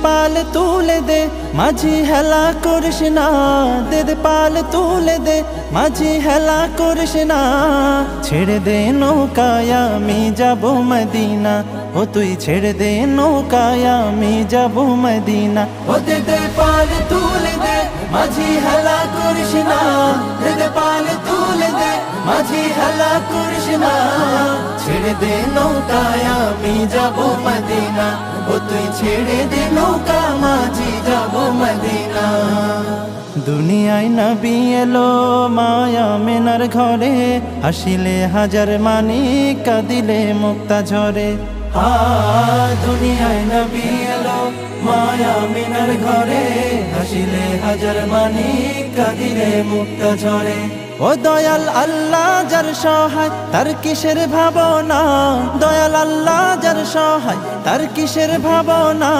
পাল তুলে দে মাঝি হেলা করিস না, দে পাল তুলে দে মাঝি হেলা করিস না। ছেড়ে দে নৌকায় আমি যাব মদিনা, ও তুই ছেড়ে দে নৌকায় আমি যাব মদিনা। ও দে পাল তুলে দে মাঝি হেলা করিস না, দে পাল তুলে দে মাঝি হেলা করিস না। ছেড়ে দে নৌকায় আমি যাব মদিনা, ও তুই ছেড়ে দে নৌকা মাঝি যাব মদিনা। দুনিয়ায় নবী এলো মায়া মেনার ঘরে, হাসিলে হাজার মানিক কাঁদিলে মুক্তা ঝরে। দুনিয়ায় নবী এলো মায়া মিনার ঘরে, হাসিলে হাজার মানিক কাঁদিলে মুক্তা ঝরে। ও দয়াল আল্লাহ যার সহায় তার কিসের ভাবনা, দয়াল আল্লাহ যার সহায় তার কিসের ভাবনা।